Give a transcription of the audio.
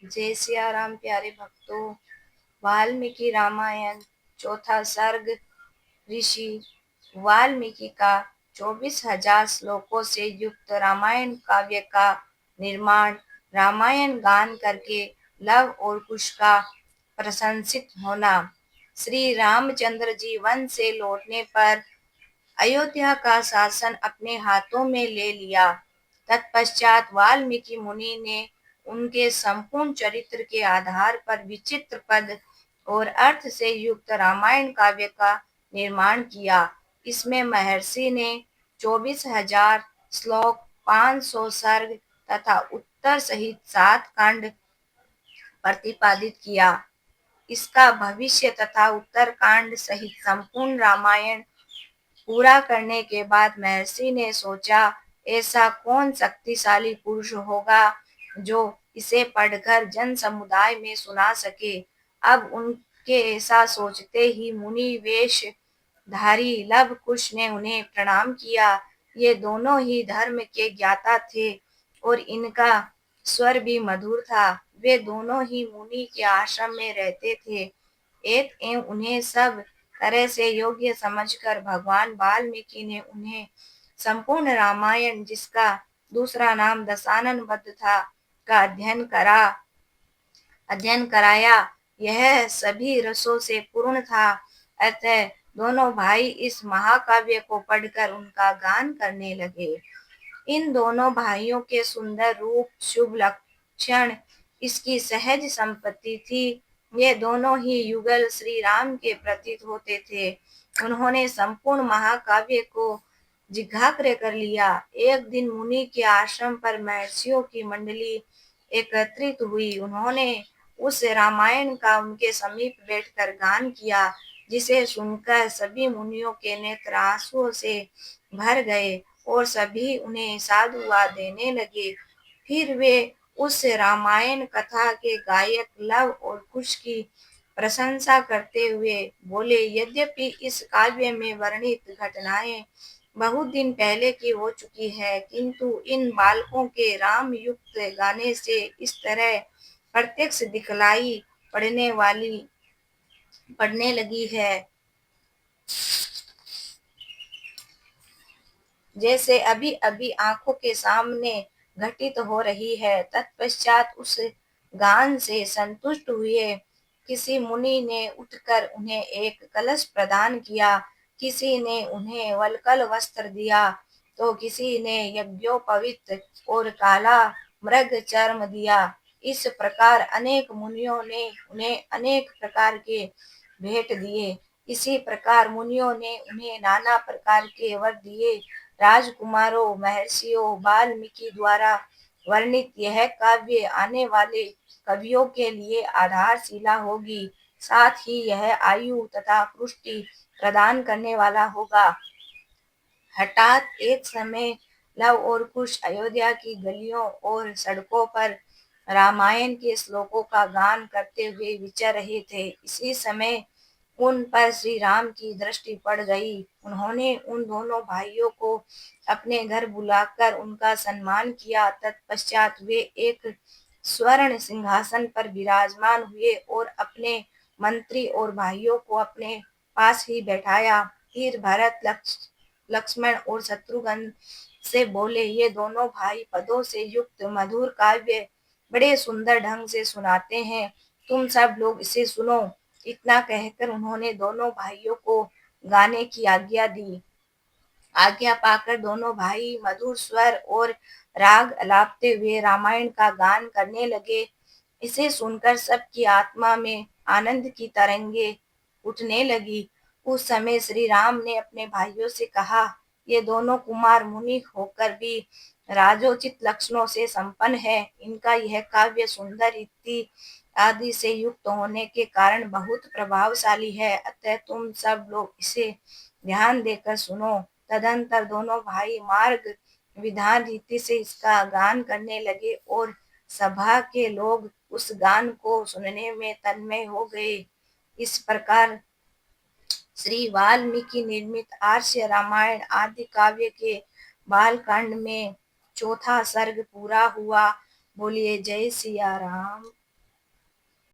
जय सिया राम प्यारे भक्तों। वाल्मीकि रामायण चौथा सर्ग। ऋषि वाल्मीकि का 24,000 श्लोकों से युक्त रामायण काव्य का निर्माण। रामायण गान करके लव और कुश का प्रशंसित होना। श्री रामचंद्र जी वन से लौटने पर अयोध्या का शासन अपने हाथों में ले लिया। तत्पश्चात वाल्मीकि मुनि ने उनके संपूर्ण चरित्र के आधार पर विचित्र पद और अर्थ से युक्त रामायण काव्य का निर्माण किया। इसमें महर्षि ने 24,000 श्लोक, 500 सर्ग तथा उत्तर सहित 7 कांड प्रतिपादित किया। इसका भविष्य तथा उत्तर कांड सहित संपूर्ण रामायण पूरा करने के बाद महर्षि ने सोचा, ऐसा कौन शक्तिशाली पुरुष होगा जो इसे पढ़कर जन समुदाय में सुना सके। अब उनके ऐसा सोचते ही मुनि वेश धारी लव कुश ने उन्हें प्रणाम किया। ये दोनों ही धर्म के ज्ञाता थे और इनका स्वर भी मधुर था। वे दोनों ही मुनि के आश्रम में रहते थे। एक एवं उन्हें सब तरह से योग्य समझकर भगवान वाल्मीकि ने उन्हें संपूर्ण रामायण, जिसका दूसरा नाम दशानन वध था, का अध्ययन कराया। यह सभी रसों से पूर्ण था। अतः दोनों भाई इस महाकाव्य को पढ़कर उनका गान करने लगे। इन दोनों भाइयों के सुंदर रूप, शुभ लक्षण, इसकी सहज संपत्ति थी। ये दोनों ही युगल श्री राम के प्रतीत होते थे। उन्होंने संपूर्ण महाकाव्य को जिघाग्र कर लिया। एक दिन मुनि के आश्रम पर महर्षियों की मंडली एकत्रित हुई। उन्होंने उस रामायण का उनके समीप बैठकर गान किया, जिसे सुनकर सभी मुनियों के नेत्र आंसुओं से भर गए और सभी उन्हें साधुवाद देने लगे। फिर वे उस रामायण कथा के गायक लव और कुश की प्रशंसा करते हुए बोले, यद्यपि इस काव्य में वर्णित घटनाएं बहुत दिन पहले की हो चुकी है, किंतु इन बालकों के राम युक्त गाने से इस तरह प्रत्यक्ष दिखलाई पड़ने लगी है, जैसे अभी अभी आंखों के सामने घटित हो रही है। तत्पश्चात उस गान से संतुष्ट हुए किसी मुनि ने उठकर उन्हें एक कलश प्रदान किया, किसी ने उन्हें वल्कल वस्त्र दिया, तो किसी ने यज्ञोपवीत और काला मृग चर्म दिया। इस प्रकार अनेक मुनियों ने उन्हें अनेक प्रकार के भेंट दिए। इसी प्रकार मुनियों ने उन्हें नाना प्रकार के वर दिए। राजकुमारों, महर्षियों, वाल्मीकि द्वारा वर्णित यह काव्य आने वाले कवियों के लिए आधारशिला होगी। साथ ही यह आयु तथा पुष्टि प्रदान करने वाला होगा। हठात एक समय लव और कुश अयोध्या की गलियों और सड़कों पर रामायण के श्लोकों का गान करते हुए विचर रहे थे। इसी समय उन पर श्री राम की दृष्टि पड़ गई। उन्होंने उन दोनों भाइयों को अपने घर बुलाकर उनका सम्मान किया। तत्पश्चात वे एक स्वर्ण सिंहासन पर विराजमान हुए और अपने मंत्री और भाइयों को अपने पास ही बैठाया। फिर भरत, लक्ष्मण और शत्रुघ्न से बोले, ये दोनों भाई पदों से युक्त मधुर काव्य बड़े सुंदर ढंग से सुनाते हैं, तुम सब लोग इसे सुनो। इतना कहकर उन्होंने दोनों भाइयों को गाने की आज्ञा दी। आज्ञा पाकर दोनों भाई मधुर स्वर और राग अलापते हुए रामायण का गान करने लगे। इसे सुनकर सबकी आत्मा में आनंद की तरंगे उठने लगी। उस समय श्री राम ने अपने भाइयों से कहा, ये दोनों कुमार मुनि होकर भी राजोचित लक्षणों से संपन्न है। इनका यह काव्य सुंदर रीति आदि से युक्त होने के कारण बहुत प्रभावशाली है। अतः तुम सब लोग इसे ध्यान देकर सुनो। तदंतर दोनों भाई मार्ग विधान रीति से इसका गान करने लगे और सभा के लोग उस गान को सुनने में तन्मय हो गए। इस प्रकार श्री वाल्मीकि निर्मित आर्ष रामायण आदि काव्य के बालकांड में चौथा सर्ग पूरा हुआ। बोलिए जय सिया राम।